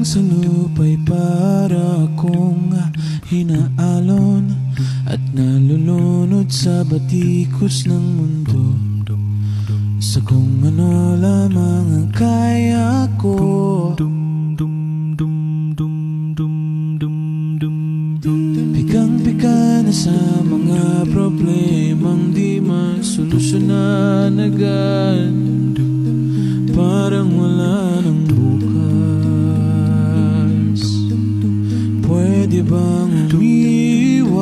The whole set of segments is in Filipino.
Habang sa lupa'y para akong hinaalon at nalulunod sa batikos ng mundo, sa kung ano lamang ang kaya ko. Pikang-pika na sa mga problemang di masolusyonan agad, parang wala nang bukas. Pwede bang umiwas?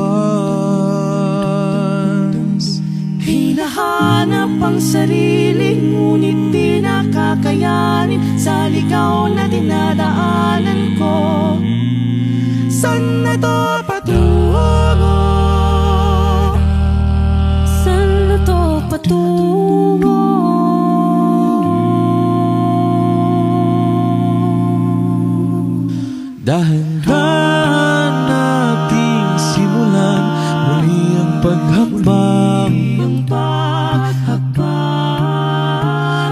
Hinahanap ang sarili, ngunit di nakakayanin sa ligaw na dinadaanan ko. Saan na to patungo? Saan na to patungo? Dahan-dahan nating simulan muli ang paghakbang.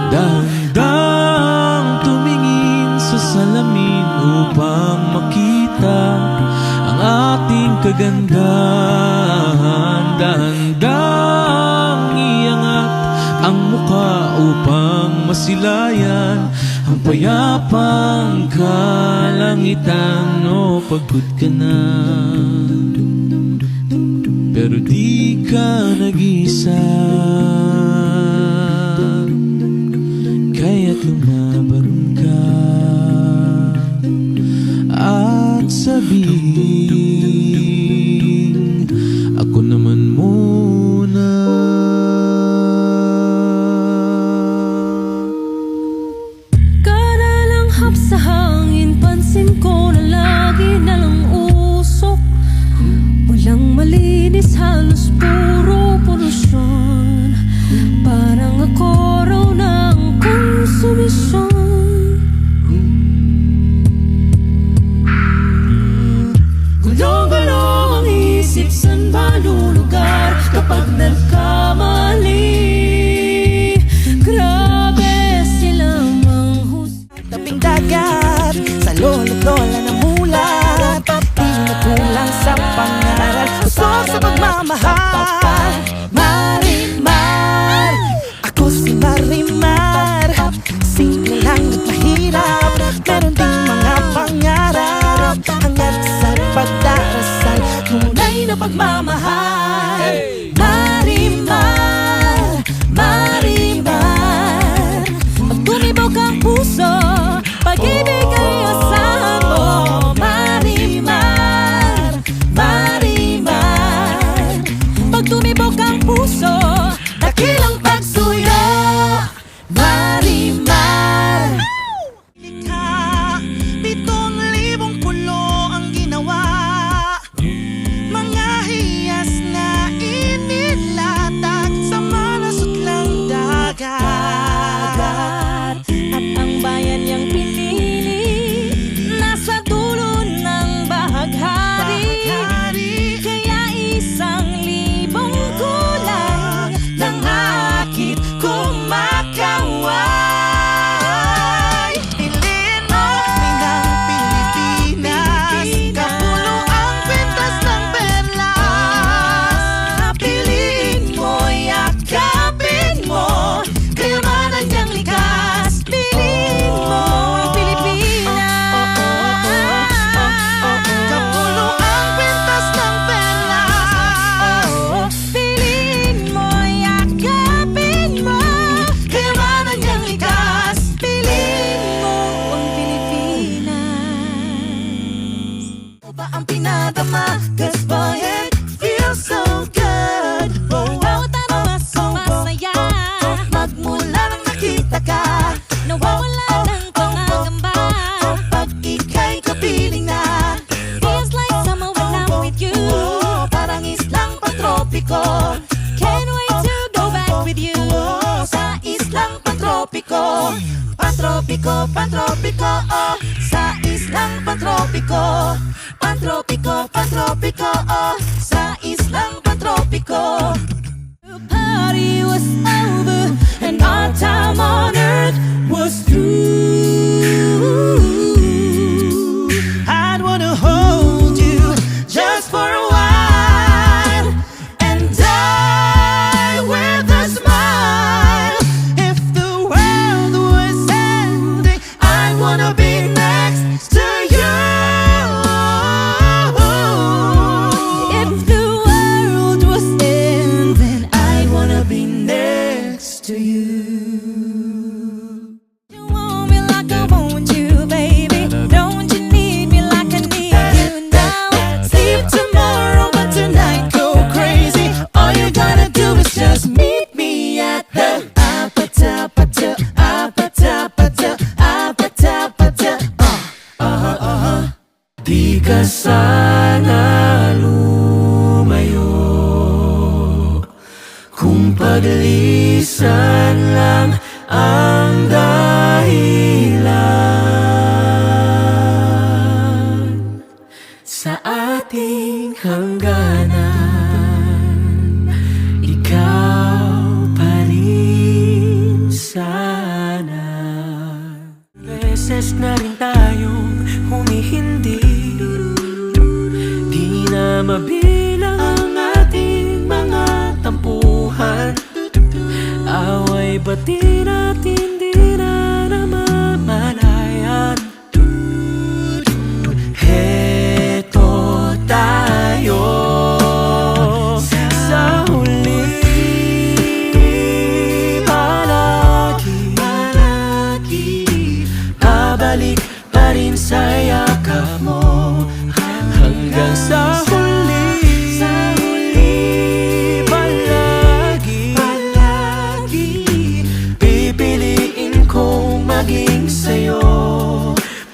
Dahan-dahang tumingin sa salamin upang makita ang ating kagandahan. Dahan-dahang iangat ang mukha upang masilayan ang payapang kalangitan. O pagod ka na, pero di ka nag-isa, kaya't lumaban ka at sabihin, ako naman muna. Sa hangin, pansin ko na lagi nalang usok. Walang malinis, halos puro polusyon. Parang ako raw ng konsumisyon. Gulong-gulo ang isip, saan ba lulugar kapag nagkamali? Grabe silang tabing dagat, sa lolo't lola na mulat, di nagkulang sa pangaral, usok sa pagmamahal. Marimar, ako si Marimar. Simple lang at mahirap, meron ding mga pangarap, hangad sa pagdarasal, tunay na pagmamahal. Marimar, Marimar, pag tumibok ang puso, pag-ibig ay asahan mo. Marimar, Marimar, pag tumibok ang puso, dakilang pagsuyo. Marimar, likha, 7,000 pulo ang ginawa, mga hiyas na inilatag sa malasutlang dagat. At ang bayan niyang pinili nasa dulo ng bahaghari, kaya 1,000 gulay ng akit kumakaway. Piliin mo ng Pilipinas, kapulo ang kwintas ng perlas. Piliin mo, yakapin mo, kayamanan niyang likas. Piliin mo ang Pilipinas, kapulo ang kwintas ng perlas. Piliin mo, yakapin mo, kayamanan niyang likas. Piliin mo ang Pilipinas. O ba ang pinadama? 'Cause boy, it feels so good. Bawat ano mas masaya, magmula nang nakita ka, nawawala ng pangangamba. Pag ika'y kapiling na, feels like summer when I'm with you. Parang islang pantropiko, can't wait to go back with you. Sa islang pantropiko, pantropiko, pantropiko, oh. Sa islang pantropiko, pantropiko, pantropiko, oh. Sa islang pantropiko. The party was over and our time on earth was through. ka sana lumayo. Kung paglisan lang ang dahilan sa ating hangganan, ikaw pa rin sana. Beses na rin tayong humihindi, di na mabilang ang ating mga tampuhan. Away bati natin di na namamalayan. Heto tayo sa huli, palagi babalik pa rin sa yakap mo hanggang sa huli. Pipiliin kong maging sa'yo.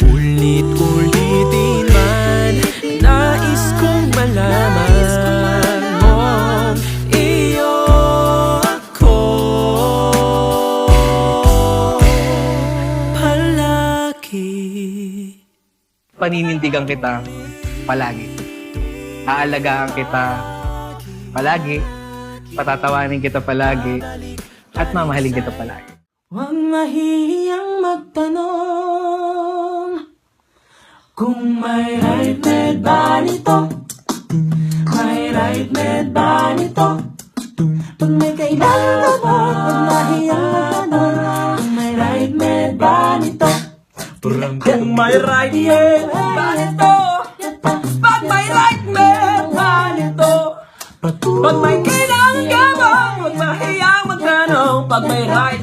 Ulit-ulitin man, nais kong malaman mo, iyo ako palagi. Paninindigan kita palagi. Aalagaan kita palagi. Patatawanin kita palagi. At mamahalin kita palagi. Huwag mahihiyang magtanong kung may right med ba nito. May right med ba nito? Pag may kailangan ka ba, huwag mahihiyang magtanong kung may right med ba nito. Kung may right med ba nito, pag may right med ba nito, pag may kailangan ka ba, huwag mahihiyang magtanong pag may right